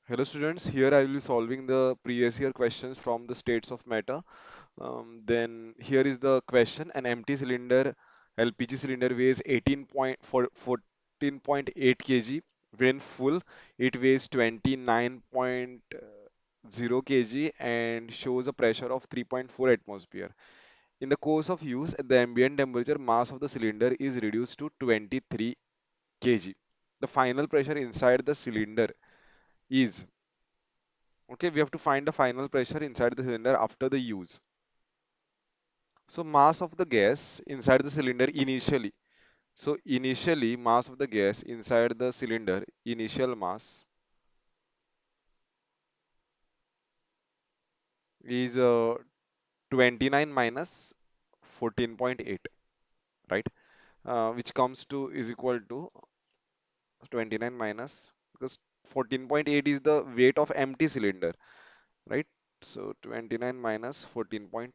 Hello students, here I will be solving the previous year questions from the states of matter. Then here is the question: an empty cylinder, LPG cylinder weighs 14.8 kg. When full, it weighs 29.0 kg and shows a pressure of 3.4 atmosphere. In the course of use, the ambient temperature mass of the cylinder is reduced to 23 kg. The final pressure inside the cylinder is. Okay, we have to find the final pressure inside the cylinder after the use. So mass of the gas inside the cylinder initially. So initially mass of the gas inside the cylinder, initial mass is 29 minus 14.8, right? Which comes to is equal to 29 minus, because 14.8 is the weight of empty cylinder, right? So 29 minus 14.8.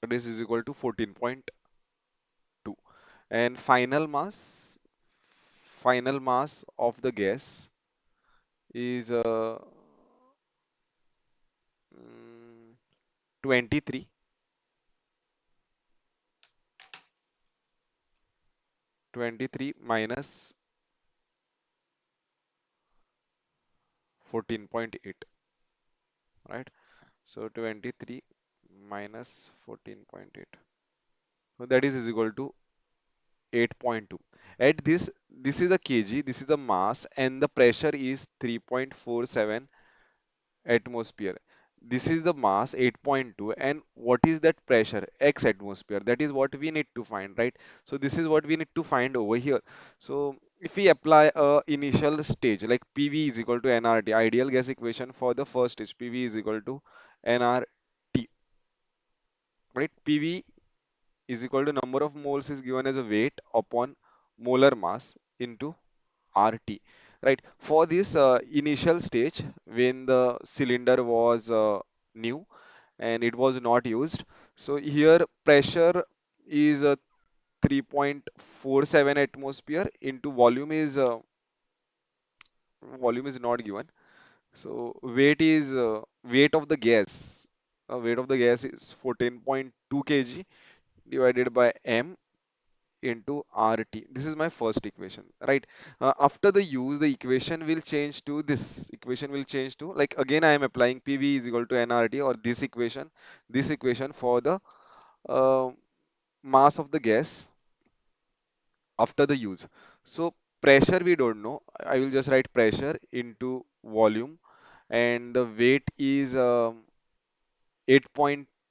This is equal to 14.2. And final mass of the gas is mm, 23 23 minus 14.8, right? So 23 minus 14.8, so that is equal to 8.2. At this is a kg, this is the mass, and the pressure is 3.47 atmosphere. This is the mass 8.2, and what is that pressure? X atmosphere. That is what we need to find, right? So this is what we need to find over here. So if we apply a initial stage like PV is equal to nRT, ideal gas equation for the first stage, PV is equal to nRT, right? PV is equal to number of moles is given as a weight upon molar mass into RT, right? For this initial stage, when the cylinder was new and it was not used, so here pressure is 3.47 atmosphere into volume is not given. So weight of the gas. Weight of the gas is 14.2 kg divided by m into RT. This is my first equation, right? After the use, the equation will change to this. Equation will change to, like, again I am applying PV is equal to nRT, or this equation for the uh, mass of the gas after the use. So pressure we don't know. I will just write pressure into volume, and the weight is 8.2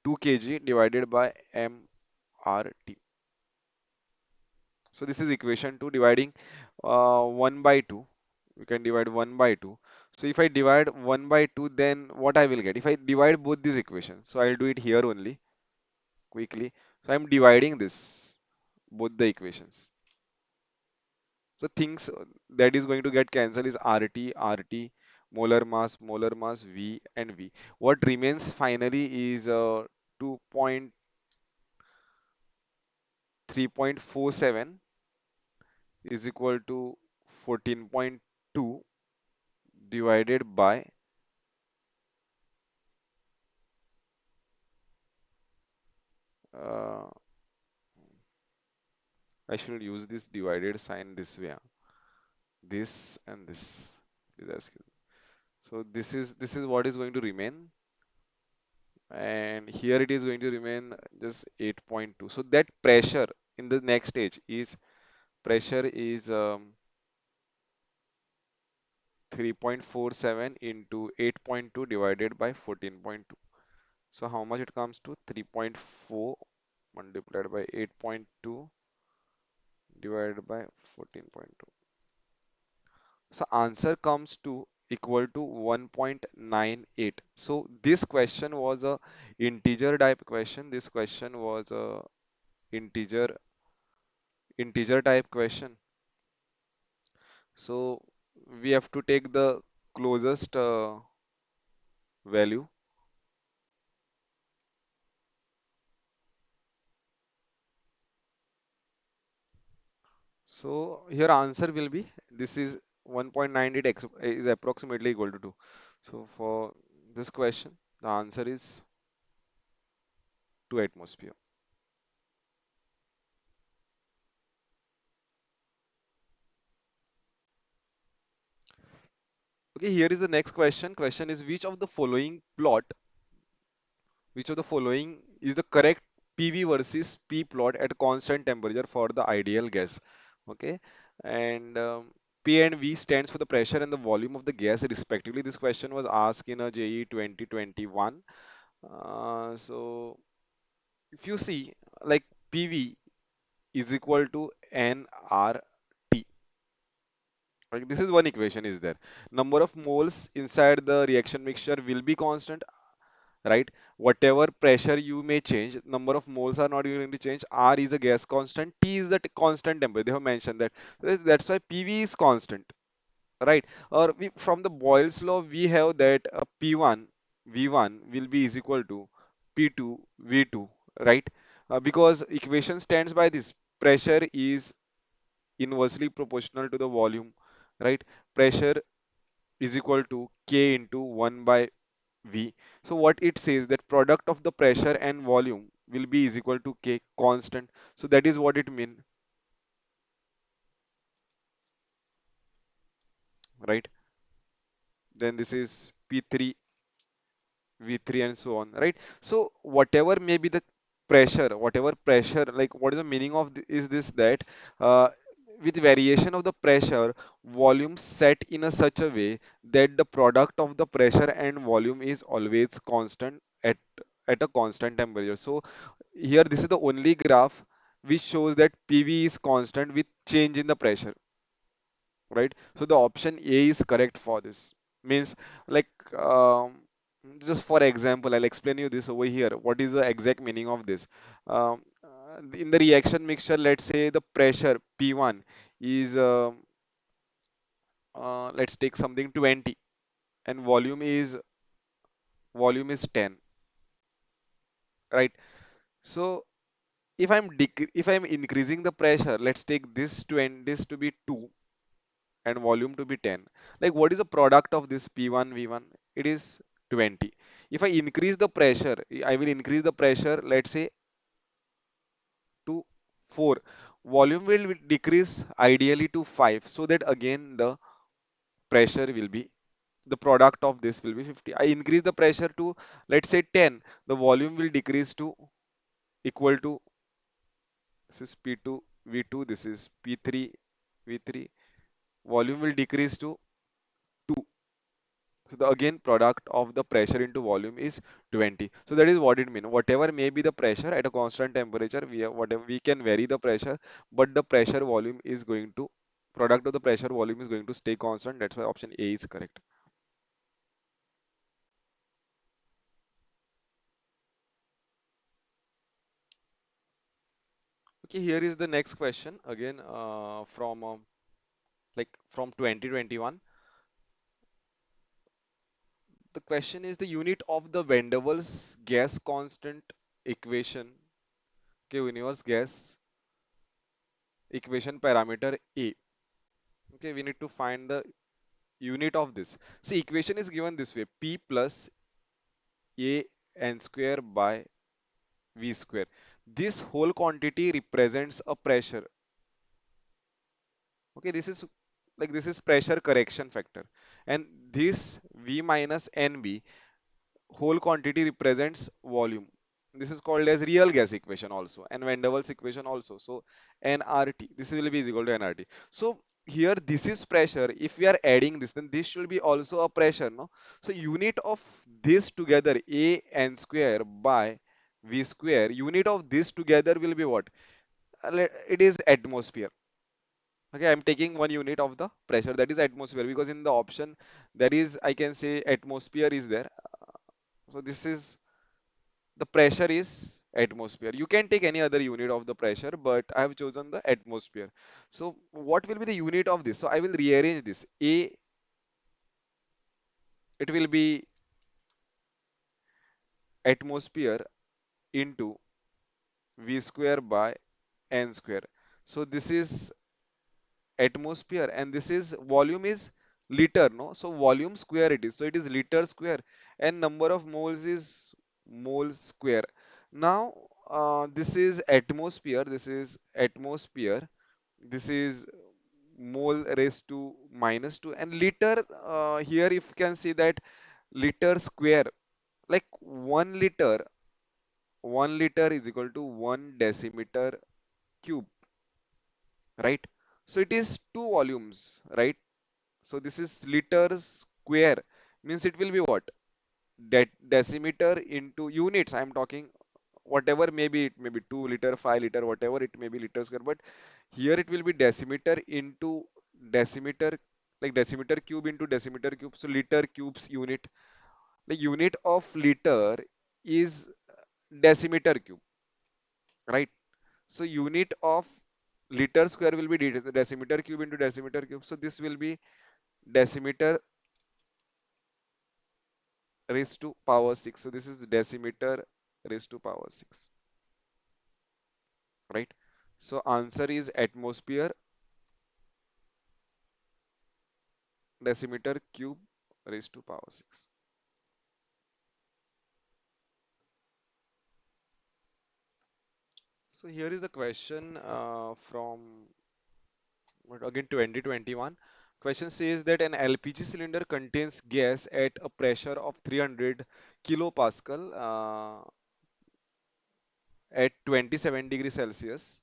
kg divided by mRT. So this is equation 2, dividing 1 by 2. We can divide 1 by 2. So if I divide 1 by 2, then what I will get? If I divide both these equations, so I'll do it here only quickly. So I'm dividing this, both the equations. So things that is going to get cancelled is RT, molar mass, V and V. What remains finally is 2.3.47 is equal to 14.2 divided by uh, I should use this divided sign this way. This and this is asking. So this is what is going to remain, and here it is going to remain just 8.2. So that pressure in the next stage is pressure is 3.47 into 8.2 divided by 14.2. So how much it comes to? 3.4 multiplied by 8.2 divided by 14.2. So answer comes to equal to 1.98. So this question was a integer type question. This question was a integer integer type question. So we have to take the closest value. So here answer will be this is 1.98 is approximately equal to 2. So for this question, the answer is 2 atmosphere. Okay, here is the next question. Question is which of the following is the correct PV versus P plot at constant temperature for the ideal gas? Okay, and P and V stands for the pressure and the volume of the gas respectively. This question was asked in a JEE 2021. So if you see like PV is equal to nRT. Like this is one equation is there. Number of moles inside the reaction mixture will be constant, right? Whatever pressure you may change, number of moles are not going to change. R is a gas constant, T is the constant temperature. They have mentioned that. That's why PV is constant, right? Or from the Boyle's law, we have that P1 V1 will be is equal to P2 V2, right? Because equation stands by this. Pressure is inversely proportional to the volume, right? Pressure is equal to K into 1 by V. So what it says that product of the pressure and volume will be is equal to K constant. So that is what it mean, right? Then this is P3, V3 and so on, right? So whatever may be the whatever pressure, like what is the meaning of is this that uh, with variation of the pressure, volume set in a such a way that the product of the pressure and volume is always constant at a constant temperature. So here this is the only graph which shows that PV is constant with change in the pressure, right? So the option A is correct for this. Means like just for example, I'll explain you this over here. What is the exact meaning of this? In the reaction mixture, let's say the pressure P1 is let's take something 20 and volume is 10, right? So if I'm increasing the pressure, let's take this this to be 2 and volume to be 10. Like what is the product of this P1 V1? It is 20. If I increase the pressure, I will increase the pressure, let's say to 4. Volume will decrease ideally to 5 so that again the pressure will be the product of this will be 50. I increase the pressure to let's say 10. The volume will decrease to equal to this is P2 V2, this is P3 V3. Volume will decrease to 2. So the again product of the pressure into volume is 20. So that is what it means. Whatever may be the pressure at a constant temperature, whatever we can vary the pressure, but the pressure volume is going to product of the pressure volume is going to stay constant. That's why option A is correct. Okay, here is the next question again from 2021. The question is the unit of the Van der Waals gas constant equation. Okay, universe gas equation parameter A. Okay, we need to find the unit of this. See, equation is given this way: P plus A n square by V square. This whole quantity represents a pressure. Okay, this is pressure correction factor, and this V minus NB whole quantity represents volume. This is called as real gas equation also and Van der Waals equation also. So nRT, this will be is equal to nRT. So here this is pressure. If we are adding this, then this should be also a pressure, no? So unit of this together, A n square by V square, unit of this together will be what? It is atmosphere. Okay, I'm taking one unit of the pressure, that is atmosphere, because in the option there is, I can say atmosphere is there. So this is the pressure is atmosphere. You can take any other unit of the pressure, but I have chosen the atmosphere. So what will be the unit of this? So I will rearrange this. A, it will be atmosphere into V square by N square. So this is atmosphere, and this is volume is liter, no? So volume square it is. So it is liter square, and number of moles is mole square. Now this is atmosphere. This is atmosphere. This is mole raised to minus 2, and liter here if you can see that liter square, like 1 liter is equal to 1 decimeter cube, right? So it is two volumes, right? So this is liter square, means it will be what? Decimeter into units. I'm talking whatever, maybe it may be 2 liter, 5 liter, whatever it may be liter square, but here it will be decimeter into decimeter, like decimeter cube into decimeter cube. So liter cubes unit. The unit of liter is decimeter cube, right? So unit of liter square will be decimeter cube into decimeter cube. So this will be decimeter raised to power 6. So this is decimeter raised to power 6, right? So answer is atmosphere decimeter cube raised to power 6. So here is the question from again 2021. Question says that an LPG cylinder contains gas at a pressure of 300 kilopascal at 27 degrees Celsius.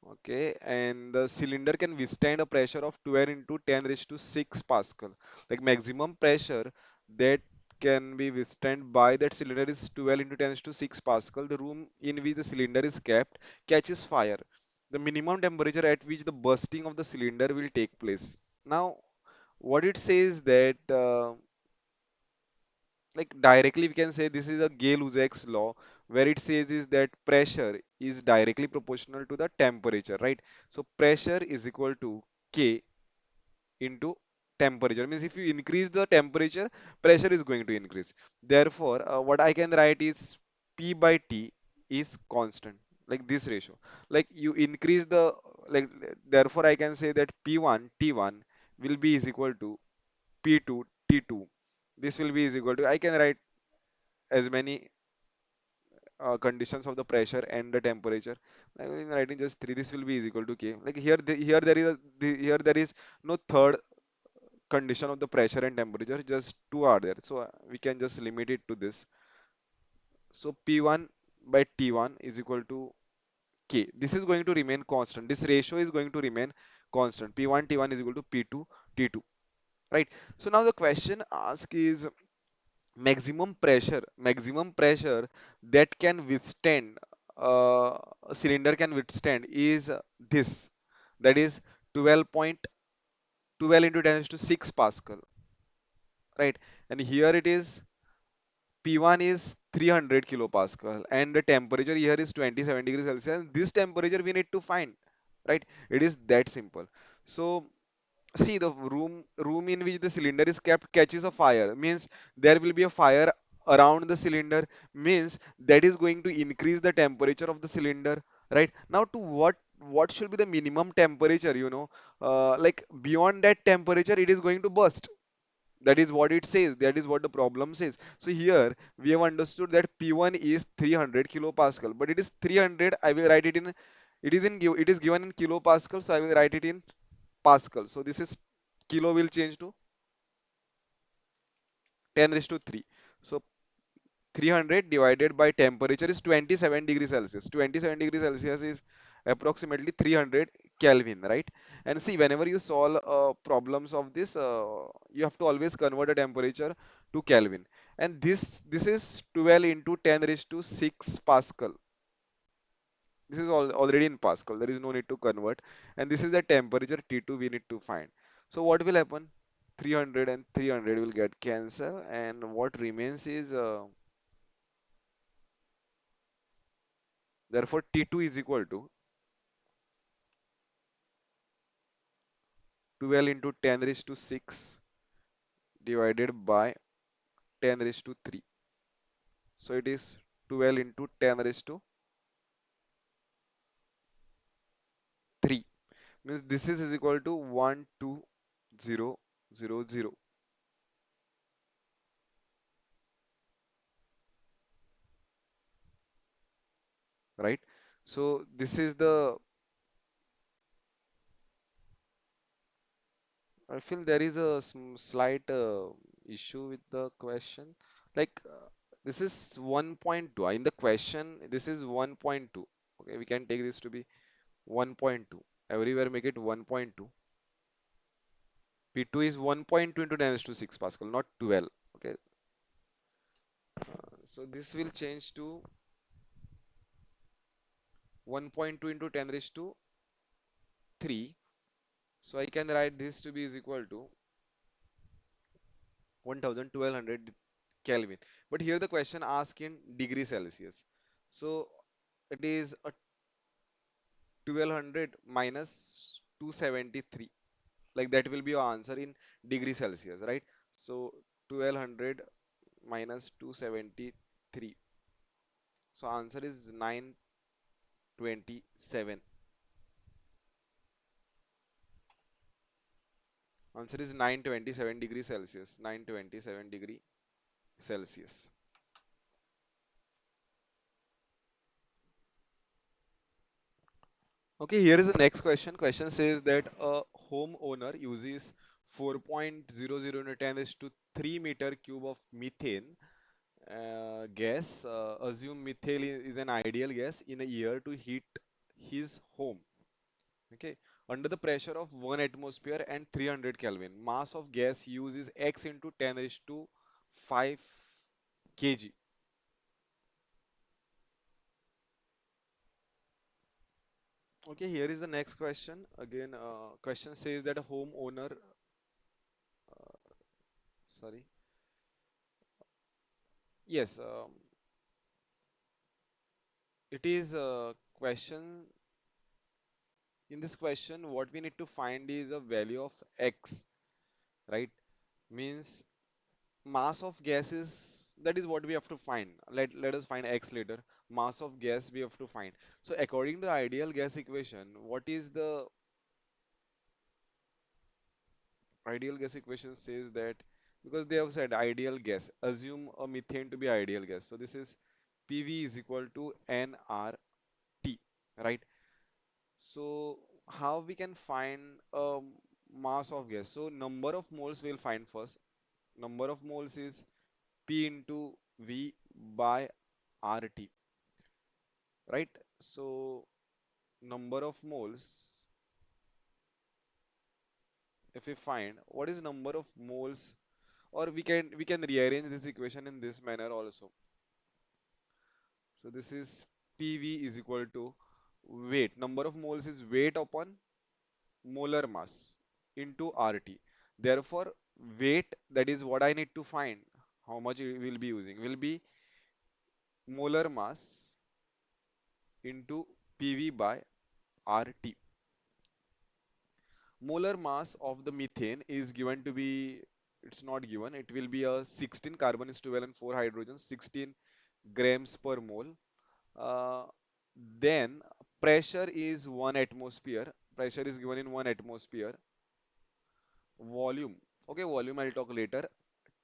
Okay, and the cylinder can withstand a pressure of 12 into 10 raised to 6 Pascal. Like maximum pressure that can be withstand by that cylinder is 12 into 10 raised to 6 Pascal. The room in which the cylinder is kept catches fire. The minimum temperature at which the bursting of the cylinder will take place. Now, what it says that like directly we can say this is a Gay-Lussac's law, where it says is that pressure is directly proportional to the temperature, right? So pressure is equal to K into temperature, means if you increase the temperature, pressure is going to increase. Therefore what I can write is P by T is constant, like this ratio. Like you increase the, like, therefore I can say that P1 T1 will be is equal to P2 T2. This will be is equal to, I can write as many conditions of the pressure and the temperature. I will writing just three. This will be is equal to K. Like here, here there is here there is no third condition of the pressure and temperature. Just two are there. So we can just limit it to this. So P1 by T1 is equal to K. This is going to remain constant. This ratio is going to remain constant. P1 T1 is equal to P2 T2. Right. So now the question asked is maximum pressure that can withstand a cylinder can withstand is this, that is 12.12 into 10 to 6 Pascal, right? And here it is P1 is 300 kilopascal and the temperature here is 27 degrees Celsius. This temperature we need to find, right? It is that simple. So see, the room in which the cylinder is kept catches a fire, means there will be a fire around the cylinder, means that is going to increase the temperature of the cylinder, right? Now to what should be the minimum temperature, like beyond that temperature it is going to burst. That is what it says, that is what the problem says. So here we have understood that P1 is 300 kilopascal, but it is 300, I will write it in, it is given in kilopascal, so I will write it in Pascal. So this is kilo will change to 10 raised to 3. So 300 divided by temperature is 27 degrees Celsius. 27 degrees Celsius is approximately 300 Kelvin, right? And see, whenever you solve problems of this, you have to always convert the temperature to Kelvin. And this is 12 into 10 raised to 6 Pascal. This is already in Pascal. There is no need to convert. And this is the temperature T2 we need to find. So what will happen? 300 and 300 will get cancelled, and what remains is therefore T2 is equal to 12 into 10 raised to 6 divided by 10 raised to 3. So it is 12 into 10 raised to 3. Means this is equal to 12000, right? So this is the, I feel there is a slight issue with the question. Like this is 1.2. In the question, this is 1.2. Okay, we can take this to be 1.2. Everywhere make it 1.2. P2 is 1.2 into 10 raised to 6 Pascal, not 12. Okay, so this will change to 1.2 into 10 raised to 3. So I can write this to be is equal to 1200 Kelvin. But here the question asked in degree Celsius. So it is a 1200 minus 273. Like that will be your answer in degree Celsius, right? So 1200 minus 273. So answer is 927. Answer is 927 degree Celsius. 927 degree Celsius. Okay, here is the next question. Question says that a homeowner uses 4.00 into 10 is to 3 meter cube of methane gas. Assume methane is an ideal gas in a year to heat his home. Okay, under the pressure of 1 atmosphere and 300 Kelvin, mass of gas used is x into 10 raised to 5 kg. Okay, here is the next question. Again, question says that a homeowner, sorry, yes, it is a question. In this question, what we need to find is a value of x, right? Means mass of gas is, that is what we have to find. Let us find x later. Mass of gas we have to find. So according to the ideal gas equation, what is the ideal gas equation says that, because they have said ideal gas, assume a methane to be ideal gas. So this is PV is equal to nRT, right? So how we can find a mass of gas? So number of moles we'll find first. Number of moles is P into V by RT, right? So number of moles, if we find what is number of moles, or we can rearrange this equation in this manner also. So this is PV is equal to weight. Number of moles is weight upon molar mass into RT. Therefore, weight, that is what I need to find. How much we will be using will be molar mass into PV by RT. Molar mass of the methane is given to be, it's not given, it will be a 16, carbon is 12 and 4 hydrogen, 16 grams per mole. Uh, then pressure is 1 atmosphere. Pressure is given in 1 atmosphere. Volume. Okay, volume I'll talk later.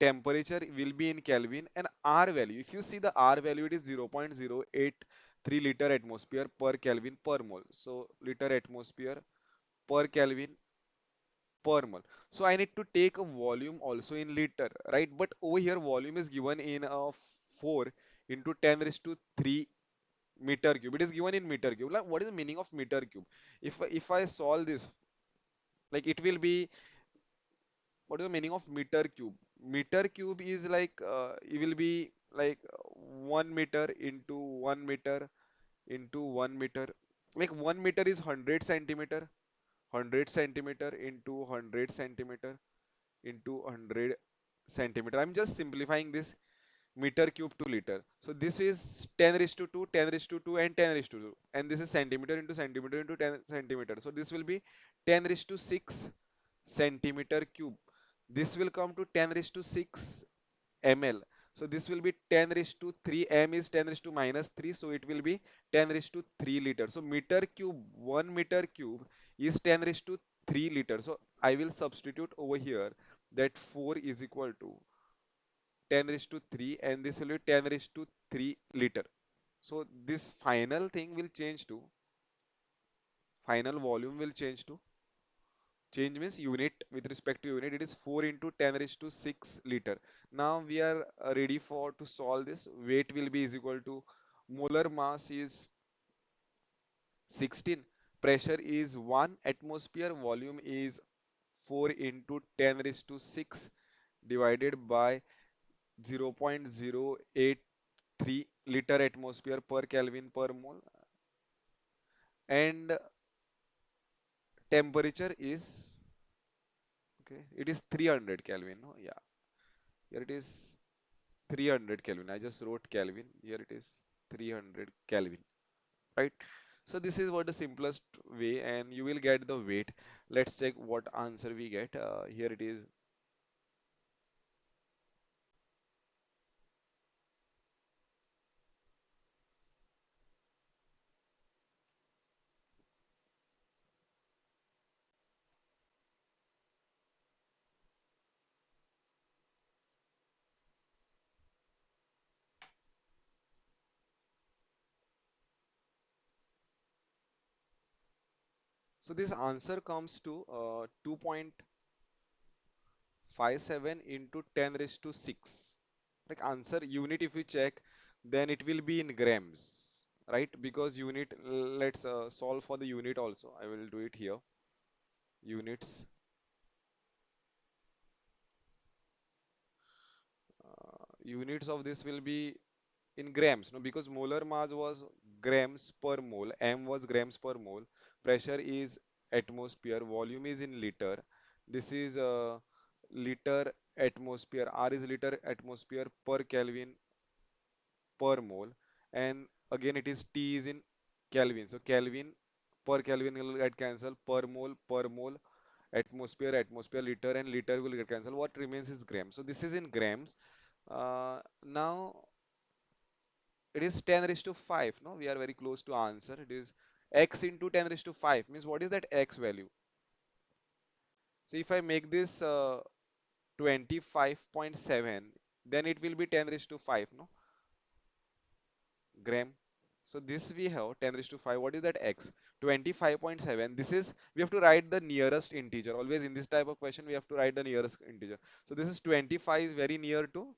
Temperature will be in Kelvin, and R value. If you see the R value, it is 0.083 liter atmosphere per Kelvin per mole. So liter atmosphere per Kelvin per mole. So I need to take a volume also in liter, right? But over here, volume is given in a 4 into 10 raised to 3 meter cube. It is given in meter cube. Like, what is the meaning of meter cube? If I solve this, like it will be, what is the meaning of meter cube? Meter cube is like it will be like 1 meter into 1 meter into 1 meter. Like 1 meter is 100 centimeter. 100 centimeter into 100 centimeter into 100 centimeter. I'm just simplifying this meter cube to liter. So this is 10 raised to 2, 10 raised to 2, and 10 raised to 2. And this is centimeter into centimeter into 10 centimeter. So this will be 10 raised to 6 centimeter cube. This will come to 10 raised to 6 ml. So this will be 10 raised to 3. M is 10 raised to minus 3. So it will be 10 raised to 3 liter. So meter cube, 1 meter cube is 10 raised to 3 liter. So I will substitute over here that 4 is equal to 10 raised to 3 and this will be 10 raised to 3 liter. So this final thing will change to, final volume will change means unit with respect to unit, it is 4 into 10 raised to 6 liter. Now we are ready for to solve this. Weight will be is equal to molar mass is 16, pressure is 1 atmosphere, volume is 4 into 10 raised to 6 divided by 0.083 liter atmosphere per Kelvin per mole, and temperature is, okay, it is 300 Kelvin. No? Yeah, here it is 300 Kelvin. I just wrote Kelvin. Here it is 300 Kelvin, right? So this is what the simplest way, and you will get the weight. Let's check what answer we get. Here it is. So this answer comes to 2.57 into 10 raised to 6. Like answer unit, if you check, then it will be in grams, right? Because unit, let's solve for the unit also. I will do it here. Units. Units of this will be in grams, no, because molar mass was grams per mole, m was grams per mole, pressure is atmosphere, volume is in liter, this is liter atmosphere, r is liter atmosphere per Kelvin per mole, and again it is T is in Kelvin, so Kelvin per Kelvin will get cancelled, per mole, atmosphere, liter, and liter will get cancelled, what remains is grams. So this is in grams. Now it is 10 raised to 5. No, we are very close to answer. It is x into 10 raised to 5. Means what is that x value? So if I make this 25.7, then it will be 10 raised to 5. No, gram. So this we have 10 raised to 5. What is that x? 25.7. This is, we have to write the nearest integer. Always in this type of question, we have to write the nearest integer. So this is 25 is very near to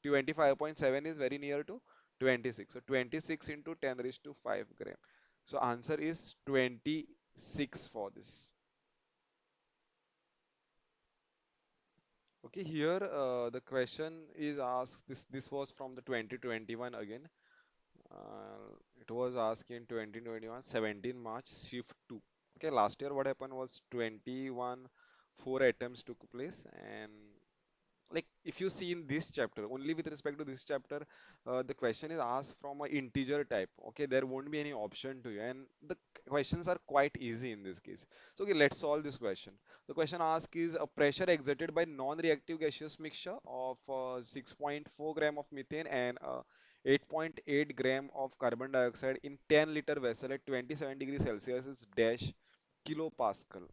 25.7 is very near to 26. So 26 into 10 raised to 5 gram. So answer is 26 for this. Okay, here the question is asked. This was from the 2021 again. It was asked in 2021, 17 March, shift 2. Okay, last year what happened was 21 4 attempts took place, and like if you see in this chapter, only with respect to this chapter, the question is asked from a integer type. Okay, there won't be any option to you, and the questions are quite easy in this case. So okay, let's solve this question. The question asked is a pressure exerted by non-reactive gaseous mixture of 6.4 gram of methane and 8.8 gram of carbon dioxide in 10-liter vessel at 27 degrees Celsius is dash kilopascal,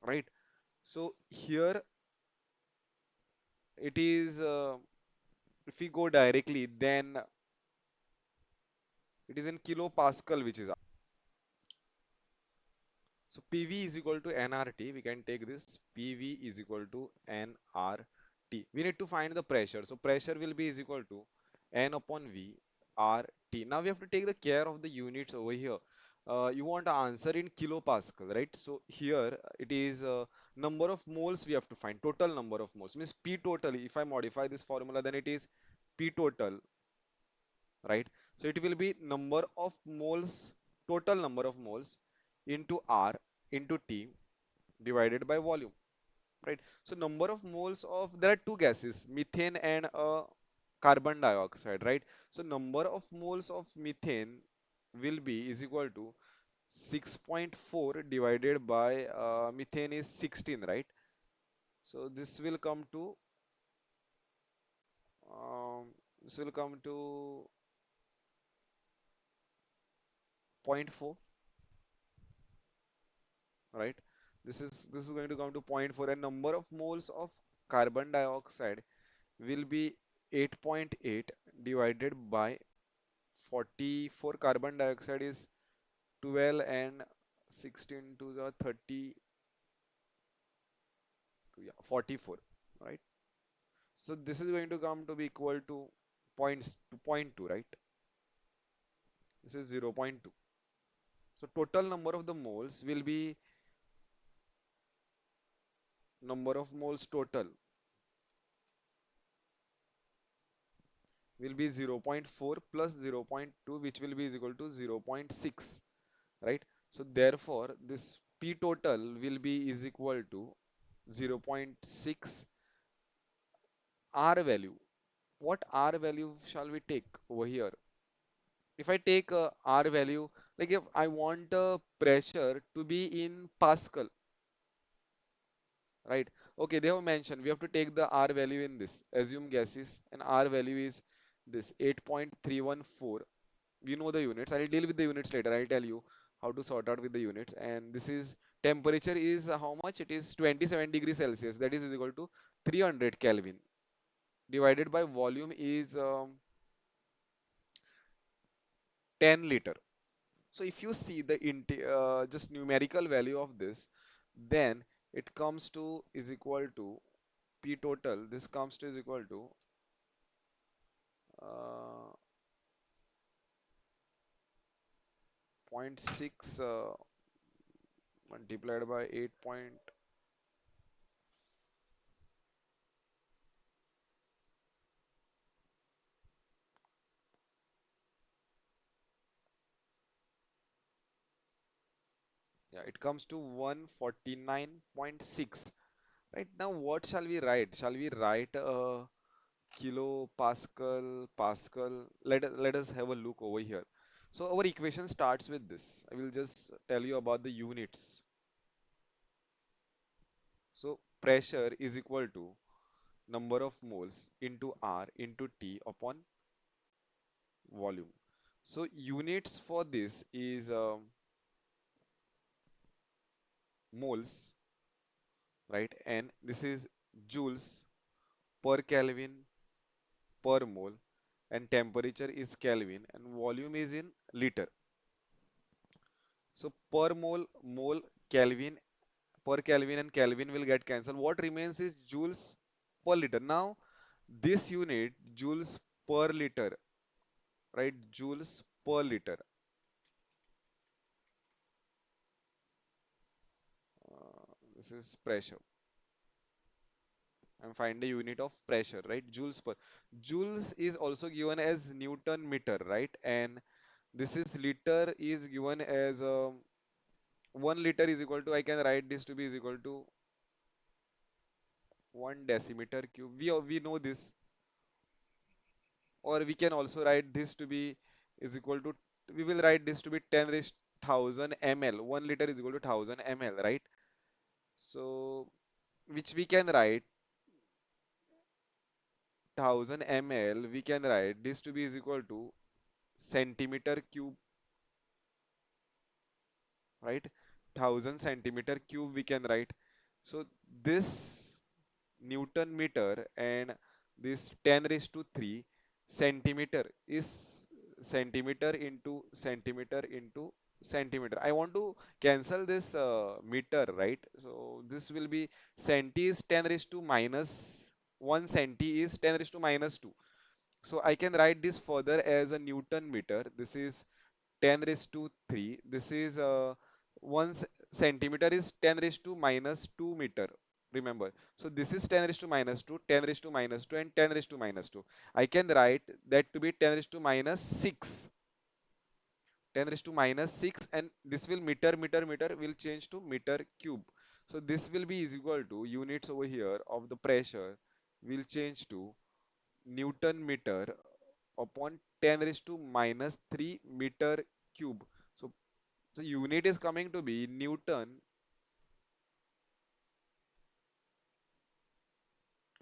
right? So here it is, if we go directly, then it is in kilopascal, which is, so PV is equal to nRT. We can take this PV is equal to nRT. We need to find the pressure. So pressure will be is equal to N upon V RT. Now we have to take the care of the units over here. You want to answer in kilopascal, right? So here it is number of moles we have to find. Total number of moles means P total. If I modify this formula, then it is P total, right? So it will be number of moles, total number of moles into R into T divided by volume, right? So number of moles of, there are two gases, methane and carbon dioxide, right? So number of moles of methane will be is equal to 6.4 divided by methane is 16, right? So this will come to This will come to zero point 0.4, right? This is going to come to zero point 0.4, and number of moles of carbon dioxide will be 8.8 divided by 44. Carbon dioxide is 12 and 16 to the 30, yeah, 44, right? So this is going to come to be equal to points to point 2, right? This is 0.2. So total number of the moles will be number of moles total will be 0.4 plus 0.2, which will be is equal to 0.6, right? So therefore this P total will be is equal to 0.6 R value. What R value shall we take over here? If I take R value, like if I want pressure to be in Pascal, right? Okay, they have mentioned we have to take the R value in this. Assume gases and R value is this 8.314. We know the units. I'll deal with the units later. I'll tell you how to sort out with the units. And this is temperature is how much? It is 27 degrees Celsius. That is equal to 300 Kelvin. Divided by volume is 10 liter. So if you see the just numerical value of this, then it comes to is equal to P total. This comes to is equal to uh, zero point 0.6 multiplied by 8 point. Yeah, it comes to 149.6. Right now, what shall we write? Shall we write kilo, Pascal, Pascal? Let us have a look over here. So our equation starts with this. I will just tell you about the units. So pressure is equal to number of moles into R into T upon volume. So units for this is moles, right? And this is joules per Kelvin per mole, and temperature is Kelvin, and volume is in liter. So per mole Kelvin, per Kelvin and Kelvin will get cancelled. What remains is joules per liter. Now this unit joules per liter, right? Joules per liter. This is pressure. And find the unit of pressure, right? Joules per. Joules is also given as Newton meter, right? And this is liter is given as 1 liter is equal to, I can write this to be is equal to 1 decimeter cube. We know this, or we can also write this to be is equal to, we will write this to be 10 raised 1000 ml. 1 liter is equal to 1000 ml, right? So which we can write 1000 ml, we can write this to be is equal to centimeter cube, right? 1000 centimeter cube we can write. So this Newton meter and this 10 raised to 3 centimeter is centimeter into centimeter into centimeter. I want to cancel this meter, right? So this will be centi is 10 raised to minus 1 centi is 10 raised to minus 2. So I can write this further as a Newton meter. This is 10 raised to 3. This is 1 centimeter is 10 raised to minus 2 meter. Remember. So this is 10 raised to minus 2, 10 raised to minus 2, and 10 raised to minus 2. I can write that to be 10 raised to minus 6. 10 raised to minus 6, and this will meter will change to meter cube. So this will be is equal to units over here of the pressure will change to Newton meter upon 10 raised to minus 3 meter cube. So the unit is coming to be Newton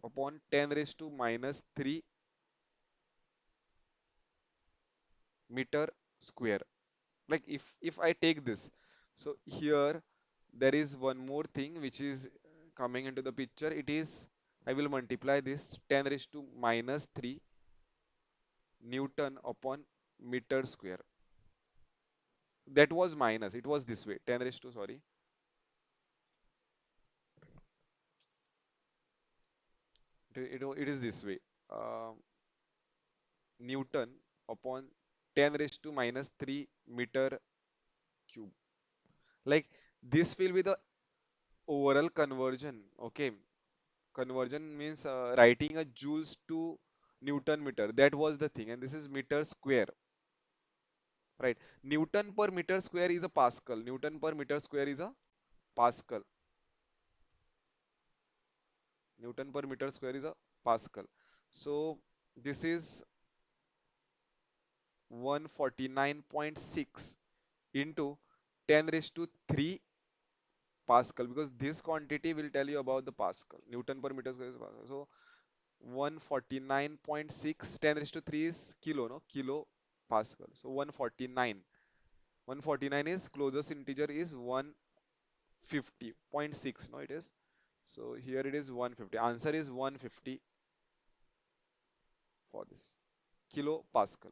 upon 10 raised to minus 3 meter square. Like if I take this, so here there is one more thing which is coming into the picture. It is, I will multiply this 10 raised to minus 3 Newton upon meter square. That was minus, it was this way, 10 raised to, sorry, it is this way. Newton upon 10 raised to minus 3 meter cube. Like this will be the overall conversion. Okay, conversion means writing a joules to Newton meter. That was the thing, and this is meter square, right? Newton per meter square is a Pascal. Newton per meter square is a Pascal. Newton per meter square is a Pascal. So this is 149.6 into 10 raised to 3 Pascal, because this quantity will tell you about the Pascal. Newton per meter square is Pascal. So 149.6, 10 raised to 3 is kilo, no? Kilo Pascal. So 149. 149 is closest integer is 150.6, no, it is. So here it is 150. Answer is 150 for this. Kilo Pascal.